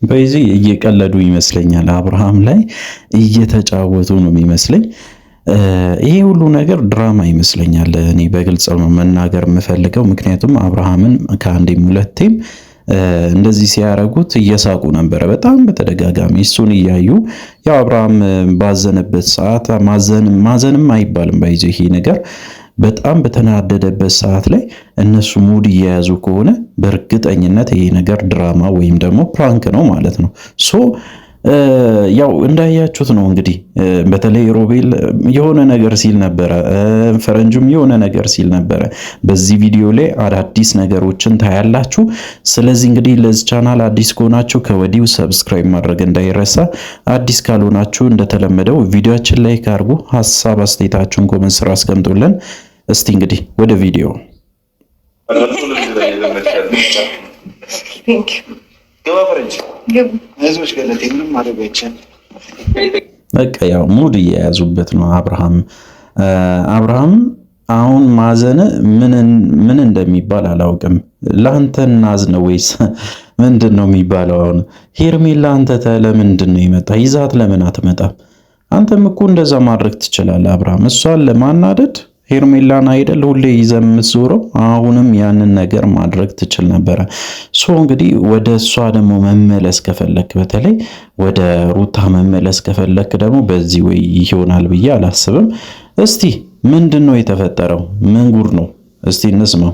በዚህ እየቀለዱ ይመስለኛል። አብርሃም ላይ እየተጫወቱ ነው የሚመስለኝ። ይሄ ሁሉ ነገር ድራማ ይመስለኛል። እኔ በግልጽ መናገር የምፈልገው ምክንያቱም አብርሃምን ከአንዴም ሁለቴም እንደዚህ ሲያረጉት እየሳቁ ነበረ በጣም በተደጋጋሚ እሱን እያዩ። ያው አብርሃም ባዘነበት ሰዓት ማዘንም አይባልም ባይዘ ይሄ ነገር በጣም በተናደደበት ሰዓት ላይ እነሱ ሙድ እየያዙ ከሆነ በእርግጠኝነት ይሄ ነገር ድራማ ወይም ደግሞ ፕራንክ ነው ማለት ነው። ያው እንዳያችሁት ነው እንግዲህ በተለይ ሮቤል የሆነ ነገር ሲል ነበረ፣ ፈረንጁም የሆነ ነገር ሲል ነበረ። በዚህ ቪዲዮ ላይ አዳዲስ ነገሮችን ታያላችሁ። ስለዚህ እንግዲህ ለዚህ ቻናል አዲስ ከሆናችሁ ከወዲሁ ሰብስክራይብ ማድረግ እንዳይረሳ። አዲስ ካልሆናችሁ እንደተለመደው ቪዲዮአችን ላይ ካርጉ ሐሳብ አስተያየታችሁን ኮሜንት ስራ አስቀምጡልን። እስቲ እንግዲህ ወደ ቪዲዮ በቃ ያው ሙድ እየያዙበት ነው። አብርሃም አሁን ማዘን ምን እንደሚባል አላውቅም። ለአንተ እናዝነ ወይስ ምንድን ነው የሚባለው? አሁን ሄርሜላ አንተ ለምንድን ነው ይመጣ ይዛት ለምን አትመጣም? አንተም እኮ እንደዛ ማድረግ ትችላለህ አብርሃም። እሷን ለማናደድ ሄርሜላን አይደል ሁሌ ይዘህ የምትዞረው? አሁንም ያንን ነገር ማድረግ ትችል ነበረ። እንግዲህ ወደ እሷ ደግሞ መመለስ ከፈለክ፣ በተለይ ወደ ሩታ መመለስ ከፈለክ ደግሞ በዚህ ወይ ይሆናል ብዬ አላስብም። እስቲ ምንድን ነው የተፈጠረው? ምን ጉድ ነው? እስቲ እንስማው።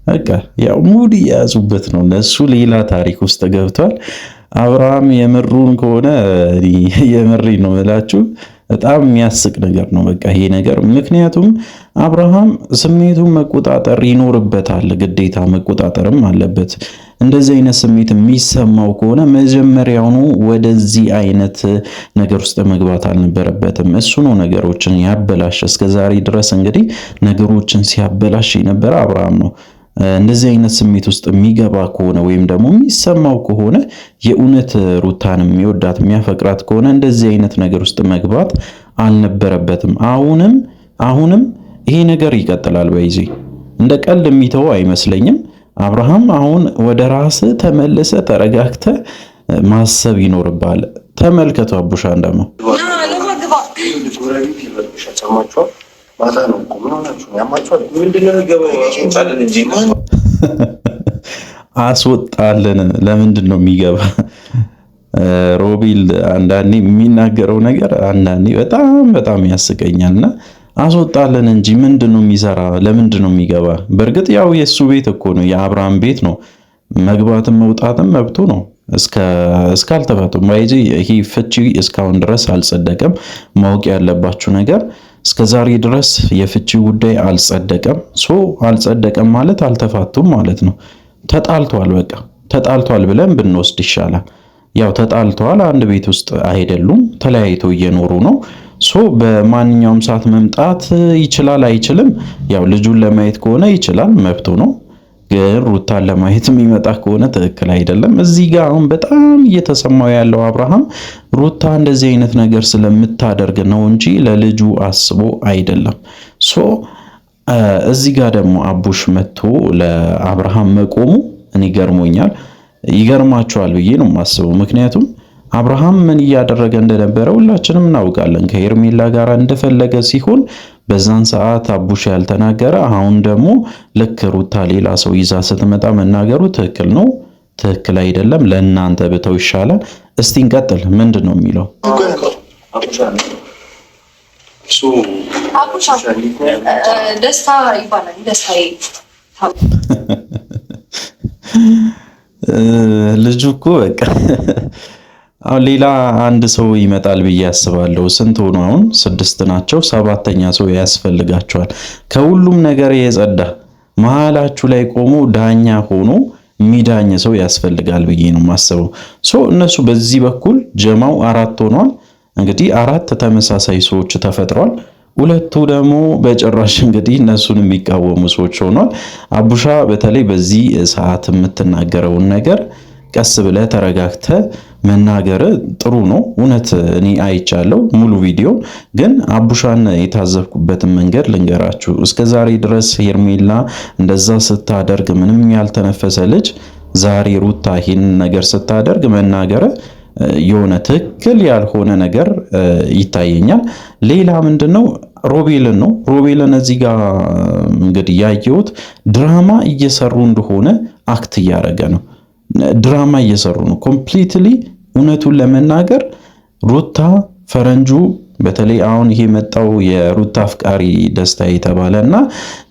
በቃ ያው ሙድ እየያዙበት ነው እነሱ፣ ሌላ ታሪክ ውስጥ ገብቷል። አብርሃም የምሩን ከሆነ የምሪ ነው እላችሁ በጣም የሚያስቅ ነገር ነው በቃ ይሄ ነገር። ምክንያቱም አብርሃም ስሜቱን መቆጣጠር ይኖርበታል፣ ግዴታ መቆጣጠርም አለበት። እንደዚህ አይነት ስሜት የሚሰማው ከሆነ መጀመሪያውኑ ወደዚህ አይነት ነገር ውስጥ መግባት አልነበረበትም። እሱ ነው ነገሮችን ያበላሽ። እስከዛሬ ድረስ እንግዲህ ነገሮችን ሲያበላሽ የነበረ አብርሃም ነው። እንደዚህ አይነት ስሜት ውስጥ የሚገባ ከሆነ ወይም ደግሞ የሚሰማው ከሆነ የእውነት ሩታን የሚወዳት የሚያፈቅራት ከሆነ እንደዚህ አይነት ነገር ውስጥ መግባት አልነበረበትም። አሁንም ይሄ ነገር ይቀጥላል። በይዚ እንደ ቀልድ የሚተው አይመስለኝም። አብርሃም አሁን ወደ ራስ ተመልሰ ተረጋግተ ማሰብ ይኖርባል። ተመልከቱ አቡሻን ደግሞ አስወጣልን። ለምንድን ነው የሚገባ? ሮቤል አንዳንዴ የሚናገረው ነገር አንዳንዴ በጣም ያስቀኛልና አስወጣልን እንጂ ምንድን ነው የሚሰራ? ለምንድን ነው የሚገባ? በእርግጥ ያው የሱ ቤት እኮ ነው፣ የአብርሃም ቤት ነው። መግባትም መውጣትም መብቱ ነው እስካልተፈቱ። ይሄ ፍቺ እስካሁን ድረስ አልጸደቀም። ማወቅ ያለባችሁ ነገር እስከዛሬ ድረስ የፍቺ ጉዳይ አልጸደቀም። አልጸደቀም ማለት አልተፋቱም ማለት ነው። ተጣልቷል፣ በቃ ተጣልቷል ብለን ብንወስድ ይሻላል። ያው ተጣልተዋል፣ አንድ ቤት ውስጥ አይደሉም፣ ተለያይቶ እየኖሩ ነው። በማንኛውም ሰዓት መምጣት ይችላል አይችልም? ያው ልጁን ለማየት ከሆነ ይችላል፣ መብቱ ነው። ግን ሩታን ለማየት የሚመጣ ከሆነ ትክክል አይደለም። እዚህ ጋር አሁን በጣም እየተሰማው ያለው አብርሃም ሩታ እንደዚህ አይነት ነገር ስለምታደርግ ነው እንጂ ለልጁ አስቦ አይደለም። እዚህ ጋር ደግሞ አቡሽ መጥቶ ለአብርሃም መቆሙ እኔ ገርሞኛል። ይገርማቸዋል ብዬ ነው የማስበው። ምክንያቱም አብርሃም ምን እያደረገ እንደነበረ ሁላችንም እናውቃለን። ከሄርሜላ ጋር እንደፈለገ ሲሆን በዛን ሰዓት አቡሽ ያልተናገረ፣ አሁን ደግሞ ልክ ሩታ ሌላ ሰው ይዛ ስትመጣ መናገሩ ትክክል ነው ትክክል አይደለም? ለእናንተ ብተው ይሻላል። እስቲ እንቀጥል። ምንድን ነው የሚለው? ደስታ ይባላል። ልጁ እኮ በቃ አሁን ሌላ አንድ ሰው ይመጣል ብዬ አስባለሁ። ስንት ሆኖ አሁን 6 ናቸው። 7ኛ ሰው ያስፈልጋቸዋል። ከሁሉም ነገር የጸዳ መሃላችሁ ላይ ቆሞ ዳኛ ሆኖ ሚዳኝ ሰው ያስፈልጋል ብዬ ነው የማስበው። እነሱ በዚህ በኩል ጀማው 4 ሆኗል። እንግዲህ 4 ተመሳሳይ ሰዎች ተፈጥሯል። 2 ደግሞ በጭራሽ እንግዲህ እነሱን የሚቃወሙ ሰዎች ሆኗል። አቡሻ በተለይ በዚህ ሰዓት የምትናገረውን ነገር ቀስ ብለህ ተረጋግተህ መናገር ጥሩ ነው። እውነት እኔ አይቻለሁ ሙሉ ቪዲዮ። ግን አቡሻን የታዘብኩበትን መንገድ ልንገራችሁ። እስከዛሬ ድረስ ሄርሜላ እንደዛ ስታደርግ ምንም ያልተነፈሰ ልጅ ዛሬ ሩታ ይህን ነገር ስታደርግ መናገር የሆነ ትክክል ያልሆነ ነገር ይታየኛል። ሌላ ምንድነው ሮቤልን ነው። ሮቤልን እዚህ ጋር እንግዲህ ያየሁት ድራማ እየሰሩ እንደሆነ አክት እያደረገ ነው። ድራማ እየሰሩ ነው ኮምፕሊትሊ። እውነቱን ለመናገር ሩታ ፈረንጁ በተለይ አሁን ይሄ መጣው የሩታ አፍቃሪ ደስታ የተባለና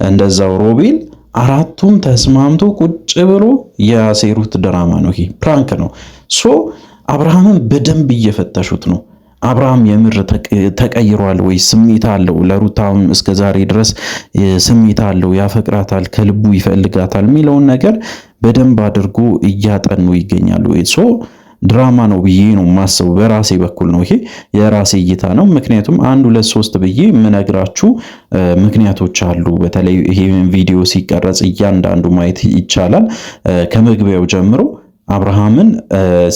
እንደዛው ሮቤል አራቱም ተስማምቶ ቁጭ ብሎ ያሴሩት ድራማ ነው። ይሄ ፕራንክ ነው። ሶ አብርሃምን በደንብ እየፈተሹት ነው። አብርሃም የምር ተቀይሯል ወይ? ስሜት አለው ለሩታም እስከዛሬ ድረስ ስሜት አለው፣ ያፈቅራታል፣ ከልቡ ይፈልጋታል የሚለውን ነገር በደንብ አድርጎ እያጠኑ ይገኛሉ። ሶ ድራማ ነው ብዬ ነው ማስበው። በራሴ በኩል ነው፣ ይሄ የራሴ እይታ ነው። ምክንያቱም 1 2 3 ብዬ የምነግራችሁ ምክንያቶች አሉ። በተለይ ይሄን ቪዲዮ ሲቀረጽ እያንዳንዱ ማየት ይቻላል። ከመግቢያው ጀምሮ አብርሃምን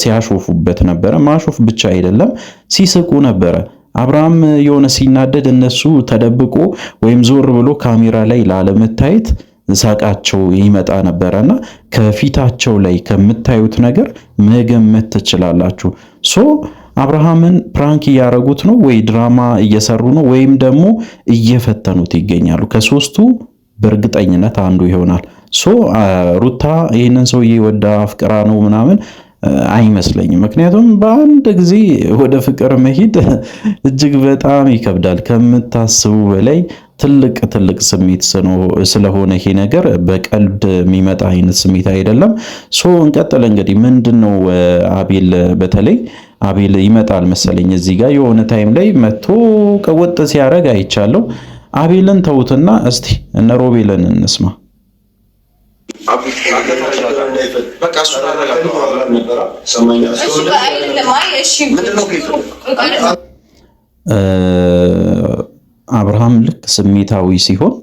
ሲያሾፉበት ነበረ። ማሾፍ ብቻ አይደለም ሲስቁ ነበረ። አብርሃም የሆነ ሲናደድ እነሱ ተደብቆ ወይም ዞር ብሎ ካሜራ ላይ ላለመታየት ሳቃቸው ይመጣ ነበረና ከፊታቸው ላይ ከምታዩት ነገር መገመት ትችላላችሁ። ሶ አብርሃምን ፕራንክ እያረጉት ነው ወይ ድራማ እየሰሩ ነው ወይም ደግሞ እየፈተኑት ይገኛሉ። ከሶስቱ በእርግጠኝነት አንዱ ይሆናል። ሶ ሩታ ይህንን ሰውዬ ወዳ አፍቅራ ነው ምናምን አይመስለኝም። ምክንያቱም በአንድ ጊዜ ወደ ፍቅር መሄድ እጅግ በጣም ይከብዳል። ከምታስቡ በላይ ትልቅ ስሜት ስለሆነ ይሄ ነገር በቀልድ የሚመጣ አይነት ስሜት አይደለም። ሶ እንቀጥል። እንግዲህ ምንድነው አቤል በተለይ አቤል ይመጣል መሰለኝ እዚህ ጋር የሆነ ታይም ላይ መጥቶ ቀወጥ ሲያደርግ አይቻለሁ። አቤልን ተውትና እስቲ እነ ሮቤልን እንስማ። አብርሃም ልክ ስሜታዊ ሲሆን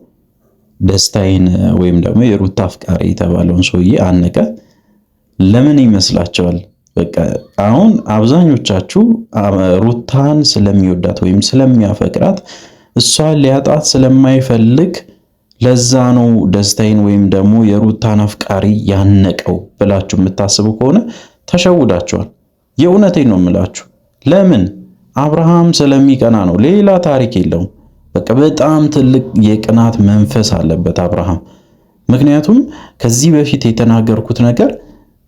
ደስታዬን ወይም ደግሞ የሩታ አፍቃሪ የተባለውን ሰውዬ አነቀ። ለምን ይመስላችኋል? በቃ አሁን አብዛኞቻችሁ ሩታን ስለሚወዳት ወይም ስለሚያፈቅራት እሷን ሊያጣት ስለማይፈልግ ለዛ ነው ደስታዬን ወይም ደግሞ የሩታን አፍቃሪ ያነቀው ብላችሁ የምታስቡ ከሆነ ተሸውዳችኋል። የእውነቴን ነው የምላችሁ። ለምን? አብርሃም ስለሚቀና ነው። ሌላ ታሪክ የለውም። በቃ በጣም ትልቅ የቅናት መንፈስ አለበት አብርሃም። ምክንያቱም ከዚህ በፊት የተናገርኩት ነገር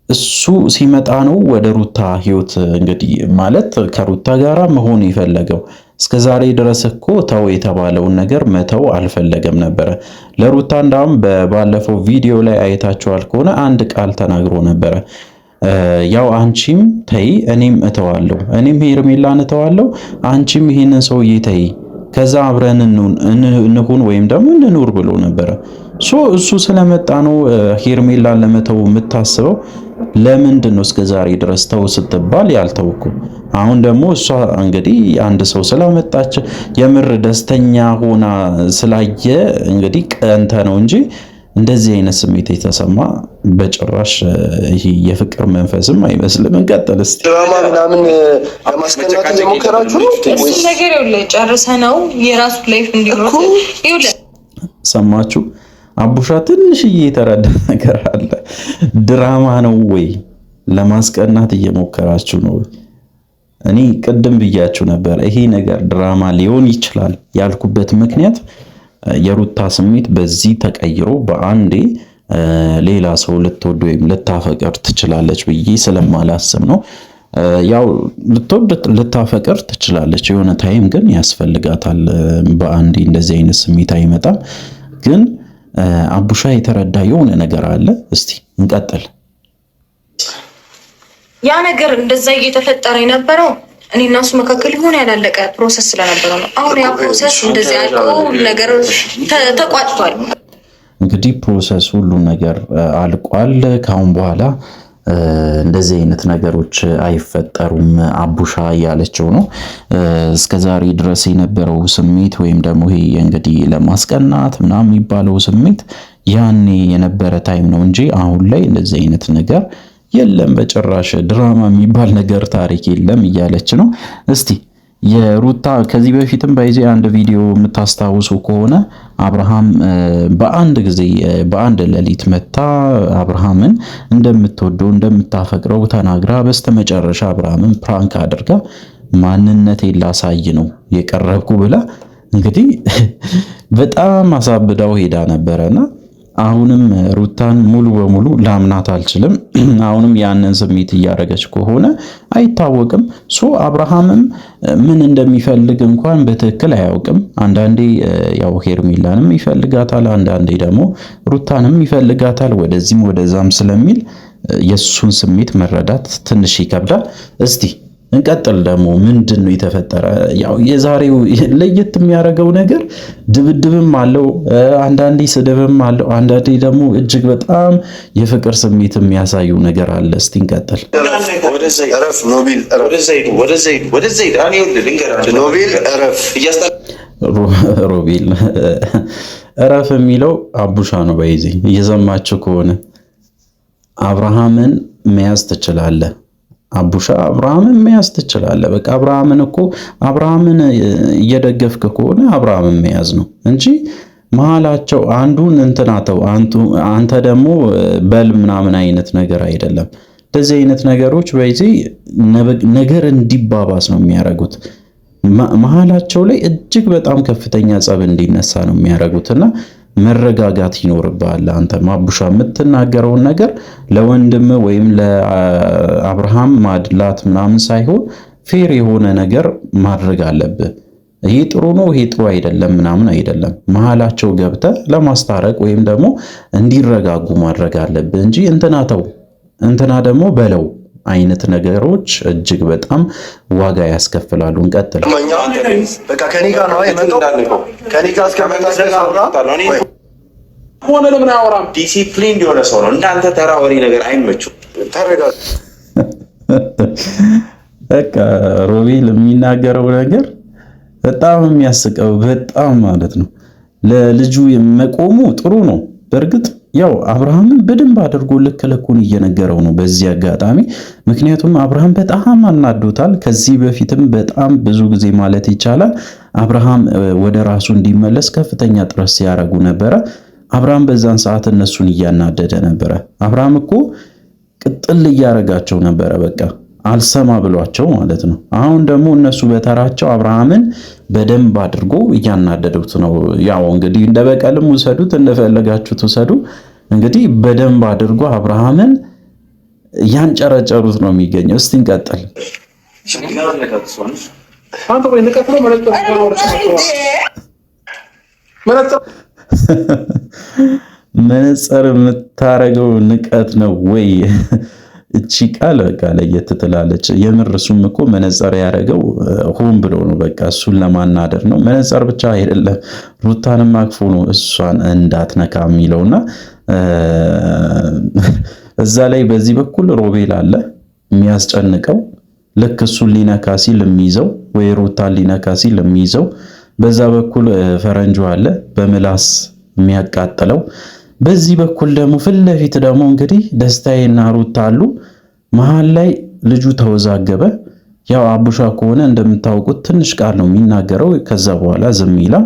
እሱ ሲመጣ ነው ወደ ሩታ ህይወት እንግዲህ ማለት ከሩታ ጋራ መሆን የፈለገው። እስከዛሬ ድረስ እኮ ተው የተባለውን ነገር መተው አልፈለገም ነበረ። ለሩታ እንዳውም ባለፈው ቪዲዮ ላይ አይታችኋል ከሆነ አንድ ቃል ተናግሮ ነበረ። ያው አንቺም ተይ እኔም እተዋለሁ፣ እኔም ሄርሜላን እተዋለሁ፣ አንቺም ይሄንን ሰውዬ ተይ፣ ከዛ አብረን እንሁን ወይም ደግሞ እንኑር ብሎ ነበረ። እሱ ስለመጣ ነው ሄርሜላን ለመተው የምታስበው። ለምንድን ነው እስከዛሬ ድረስ ተው ስትባል ያልተውኩ? አሁን ደግሞ እሷ እንግዲህ አንድ ሰው ስላመጣች የምር ደስተኛ ሆና ስላየ እንግዲህ ቀንተ ነው እንጂ እንደዚህ አይነት ስሜት የተሰማ በጭራሽ ይሄ የፍቅር መንፈስም አይመስልም። እንቀጥል እስቲ። ድራማ ምናምን ለማስቀናት የሞከራችሁ ነው ወይስ ነገር ይኸውልህ ጨርሰነው የራሱ ላይፍ እንዲኖር ይኸውልህ። ሰማችሁ? አቡሻ ትንሽዬ የተረዳ ነገር አለ። ድራማ ነው ወይ ለማስቀናት እየሞከራችሁ ነው? እኔ ቅድም ብያችሁ ነበር ይሄ ነገር ድራማ ሊሆን ይችላል ያልኩበት ምክንያት የሩታ ስሜት በዚህ ተቀይሮ በአንዴ ሌላ ሰው ልትወድ ወይም ልታፈቅር ትችላለች ብዬ ስለማላስብ ነው። ያው ልትወድ ልታፈቅር ትችላለች፣ የሆነ ታይም ግን ያስፈልጋታል። በአንዴ እንደዚህ አይነት ስሜት አይመጣም። ግን አቡሻ የተረዳ የሆነ ነገር አለ። እስቲ እንቀጥል። ያ ነገር እንደዛ እየተፈጠረ የነበረው እኔ እና እሱ መካከል ሆነ ያላለቀ ፕሮሰስ ስለነበረ ነው። አሁን ያ ፕሮሰስ እንደዚህ ያለው ነገር ተቋጭቷል። እንግዲህ ፕሮሰስ ሁሉ ነገር አልቋል። ካሁን በኋላ እንደዚህ አይነት ነገሮች አይፈጠሩም አቡሻ እያለችው ነው። እስከዛሬ ድረስ የነበረው ስሜት ወይም ደግሞ ይሄ እንግዲህ ለማስቀናት ምናምን የሚባለው ስሜት ያኔ የነበረ ታይም ነው እንጂ አሁን ላይ እንደዚህ አይነት ነገር የለም በጭራሽ ድራማ የሚባል ነገር ታሪክ የለም እያለች ነው። እስቲ የሩታ ከዚህ በፊትም በዚህ አንድ ቪዲዮ የምታስታውሱ ከሆነ አብርሃም በአንድ ጊዜ በአንድ ሌሊት መታ አብርሃምን እንደምትወደው እንደምታፈቅረው ተናግራ በስተመጨረሻ አብርሃምን ፕራንክ አድርጋ ማንነቴን ላሳይ ነው የቀረብኩ ብላ እንግዲህ በጣም አሳብዳው ሄዳ ነበረና አሁንም ሩታን ሙሉ በሙሉ ላምናት አልችልም። አሁንም ያንን ስሜት እያደረገች ከሆነ አይታወቅም። አብርሃምም ምን እንደሚፈልግ እንኳን በትክክል አያውቅም። አንዳንዴ ያው ሄርሜላንም ይፈልጋታል፣ አንዳንዴ ደግሞ ሩታንም ይፈልጋታል። ወደዚህም ወደዛም ስለሚል የሱን ስሜት መረዳት ትንሽ ይከብዳል። እስቲ እንቀጥል። ደግሞ ምንድን ነው የተፈጠረ? ያው የዛሬው ለየት የሚያደርገው ነገር ድብድብም አለው፣ አንዳንዴ ስድብም አለው፣ አንዳንዴ ደግሞ እጅግ በጣም የፍቅር ስሜት የሚያሳዩ ነገር አለ። እስቲ እንቀጥል። ሮቤል እረፍ የሚለው አቡሻ ነው። በይዜ እየሰማችሁ ከሆነ አብርሃምን መያዝ ትችላለህ አቡሻ አብርሃምን መያዝ ትችላለህ። በቃ አብርሃምን እየደገፍክ ከሆነ አብርሃምን መያዝ ነው እንጂ መሀላቸው አንዱን እንትናተው አንተ ደግሞ በል ምናምን አይነት ነገር አይደለም። እንደዚህ አይነት ነገሮች በዚህ ነገር እንዲባባስ ነው የሚያደርጉት። መሀላቸው ላይ እጅግ በጣም ከፍተኛ ጸብ እንዲነሳ ነው የሚያደርጉትና መረጋጋት ይኖርብሃል። አንተ ማቡሻ የምትናገረውን ነገር ለወንድም ወይም ለአብርሃም ማድላት ምናምን ሳይሆን ፌር የሆነ ነገር ማድረግ አለብህ። ይሄ ጥሩ ነው፣ ይሄ ጥሩ አይደለም ምናምን አይደለም። መሀላቸው ገብተህ ለማስታረቅ ወይም ደግሞ እንዲረጋጉ ማድረግ አለብህ እንጂ እንትና ደግሞ በለው አይነት ነገሮች እጅግ በጣም ዋጋ ያስከፍላሉ። እንቀጥል። በቃ ከኔ ጋር ነው የመጣው። ከኔ ጋር ሆነ ለምን አወራም? ዲሲፕሊን የሆነ ሰው ነው። እንዳንተ ተራ ወሬ ነገር አይመችም። ተረጋጋ። በቃ ሮቤል የሚናገረው ነገር በጣም የሚያስቀው በጣም ማለት ነው። ለልጁ መቆሙ ጥሩ ነው። በእርግጥ ያው አብርሃምን በደንብ አድርጎ ልክ ልኩን እየነገረው ነው በዚህ አጋጣሚ። ምክንያቱም አብርሃም በጣም አናዶታል። ከዚህ በፊትም በጣም ብዙ ጊዜ ማለት ይቻላል አብርሃም ወደ ራሱ እንዲመለስ ከፍተኛ ጥረት ሲያደርጉ ነበረ። አብርሃም በዛን ሰዓት እነሱን እያናደደ ነበረ። አብርሃም እኮ ቅጥል እያደረጋቸው ነበረ፣ በቃ አልሰማ ብሏቸው ማለት ነው። አሁን ደግሞ እነሱ በተራቸው አብርሃምን በደንብ አድርጎ እያናደዱት ነው። ያው እንግዲህ እንደ በቀልም ውሰዱት፣ እንደፈለጋችሁት ውሰዱ። እንግዲህ በደንብ አድርጎ አብርሃምን እያንጨረጨሩት ነው የሚገኘው። እስቲ እንቀጥል። መነጽር የምታረገው ንቀት ነው ወይ? እቺ ቃል በቃ ለየት ትላለች። የምር እሱም እኮ መነጽር ያደረገው ሆን ብሎ ነው። በቃ እሱን ለማናደር ነው። መነጽር ብቻ አይደለም ሩታንም አቅፎ ነው እሷን እንዳትነካ የሚለውና እዛ ላይ በዚህ በኩል ሮቤል አለ የሚያስጨንቀው። ልክ እሱን ሊነካ ሲል የሚይዘው ወይ ሩታን ሊነካ ሲል የሚይዘው፣ በዛ በኩል ፈረንጁ አለ በምላስ የሚያቃጥለው። በዚህ በኩል ደግሞ ፊት ለፊት ደግሞ እንግዲህ ደስታዬና ሩታ አሉ። መሃል ላይ ልጁ ተወዛገበ። ያው አቡሻ ከሆነ እንደምታውቁት ትንሽ ቃል ነው የሚናገረው፣ ከዛ በኋላ ዝም ይላል።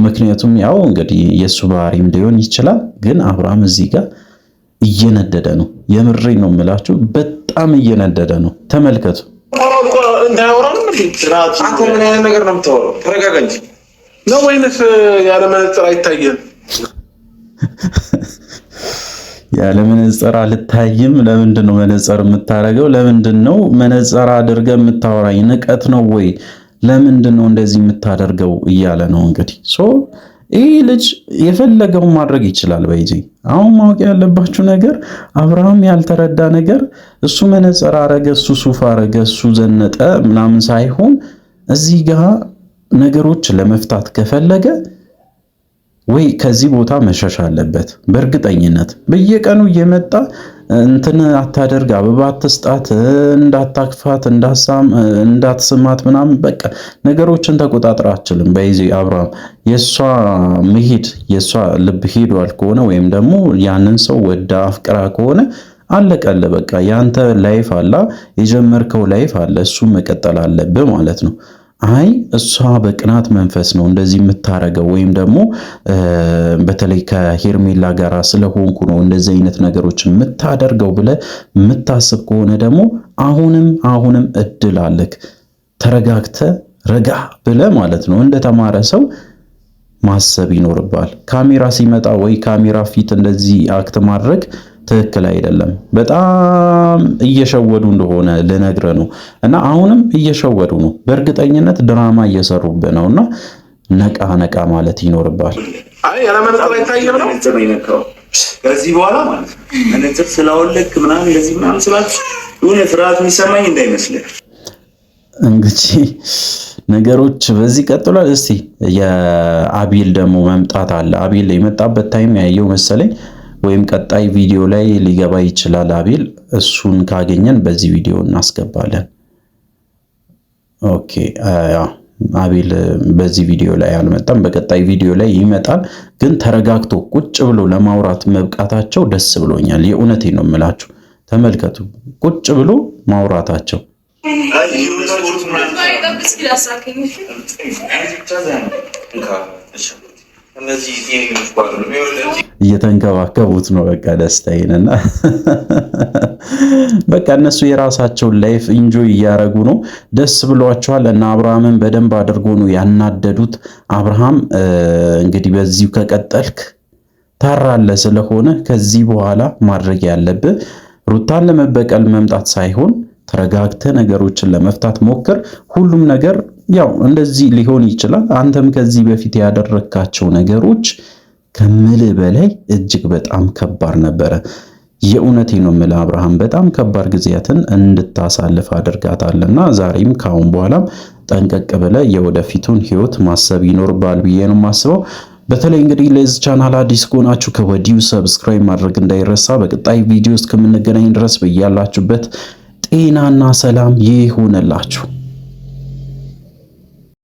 ምክንያቱም ያው እንግዲህ የሱ ባህሪም ሊሆን ይችላል። ግን አብርሃም እዚህ ጋር እየነደደ ነው። የምሬ ነው የምላችሁ፣ በጣም እየነደደ ነው። ተመልከቱ። አንተ ምን አይነት ነገር ነው የምታወራው? ተረጋጋ እንጂ ነው ወይንስ ያለ መነጽር አይታየም? ያለ መነጽር አልታይም። ለምንድን ነው መነጽር የምታረገው? ለምንድን ነው መነጽር አድርገህ የምታወራኝ? ንቀት ነው ወይ? ለምንድን ነው እንደዚህ የምታደርገው እያለ ነው እንግዲህ። ይህ ልጅ የፈለገውን ማድረግ ይችላል። በዚህ አሁን ማወቅ ያለባችሁ ነገር አብርሃም ያልተረዳ ነገር እሱ መነጽር አረገ፣ እሱ ሱፍ አረገ፣ እሱ ዘነጠ ምናምን ሳይሆን እዚህ ጋር ነገሮች ለመፍታት ከፈለገ ወይ ከዚህ ቦታ መሸሽ አለበት። በእርግጠኝነት በየቀኑ እየመጣ እንትን አታደርግ፣ አበባ አትስጣት፣ እንዳታክፋት፣ እንዳትስማት ምናምን በቃ ነገሮችን ተቆጣጥራ አችልም። በዚህ አብርሃም የሷ መሄድ የሷ ልብ ሄዷል ከሆነ ወይም ደግሞ ያንን ሰው ወዳ አፍቅራ ከሆነ አለቀለ በቃ ያንተ ላይፍ አላ የጀመርከው ላይፍ አለ እሱ መቀጠል አለብህ ማለት ነው። አይ እሷ በቅናት መንፈስ ነው እንደዚህ የምታረገው ወይም ደግሞ በተለይ ከሄርሜላ ጋር ስለሆንኩ ነው እንደዚህ አይነት ነገሮችን የምታደርገው ብለህ የምታስብ ከሆነ ደግሞ አሁንም እድል አለክ። ተረጋግተህ ረጋ ብለህ ማለት ነው እንደተማረ ሰው ማሰብ ይኖርባል። ካሜራ ሲመጣ ወይ ካሜራ ፊት እንደዚህ አክት ማድረግ ትክክል አይደለም። በጣም እየሸወዱ እንደሆነ ልነግርህ ነው እና አሁንም እየሸወዱ ነው። በእርግጠኝነት ድራማ እየሰሩብህ ነውና ነቃ ማለት ይኖርባል። አይ ያለመነጽር አይታየም ነው ከዚህ በኋላ ማለት ነው መነጽር ስላወለክ ምናምን እንደዚህ ምናምን ስላችሁ የሆነ ፍርሃት የሚሰማኝ እንዳይመስልህ። እንግዲህ ነገሮች በዚህ ቀጥሏል። እስቲ የአቤል ደግሞ መምጣት አለ። አቤል የመጣበት ታይም ያየው መሰለኝ ወይም ቀጣይ ቪዲዮ ላይ ሊገባ ይችላል አቤል። እሱን ካገኘን በዚህ ቪዲዮ እናስገባለን። ኦኬ አቤል በዚህ ቪዲዮ ላይ አልመጣም፣ በቀጣይ ቪዲዮ ላይ ይመጣል። ግን ተረጋግቶ ቁጭ ብሎ ለማውራት መብቃታቸው ደስ ብሎኛል። የእውነቴን ነው የምላችሁ። ተመልከቱ ቁጭ ብሎ ማውራታቸው። እየተንከባከቡት ነው በቃ ደስታዬንና በቃ እነሱ የራሳቸውን ላይፍ ኢንጆይ እያደረጉ ነው። ደስ ብሏቸዋል እና አብርሃምን በደንብ አድርጎ ነው ያናደዱት። አብርሃም እንግዲህ በዚሁ ከቀጠልክ ታራለህ። ስለሆነ ከዚህ በኋላ ማድረግ ያለብህ ሩታን ለመበቀል መምጣት ሳይሆን ተረጋግተህ ነገሮችን ለመፍታት ሞክር። ሁሉም ነገር ያው እንደዚህ ሊሆን ይችላል። አንተም ከዚህ በፊት ያደረካቸው ነገሮች ከምልህ በላይ እጅግ በጣም ከባድ ነበረ። የእውነቴ ነው የምልህ አብርሃም በጣም ከባድ ጊዜያትን እንድታሳልፍ አድርጋታልና ዛሬም ካሁን በኋላም ጠንቀቅ ብለህ የወደፊቱን ህይወት ማሰብ ይኖርባል ብዬ ነው የማስበው። በተለይ እንግዲህ ለዚህ ቻናል አዲስ ከሆናችሁ ከወዲሁ ሰብስክራይብ ማድረግ እንዳይረሳ። በቀጣይ ቪዲዮ እስከምንገናኝ ድረስ በያላችሁበት ጤናና ሰላም ይሁንላችሁ።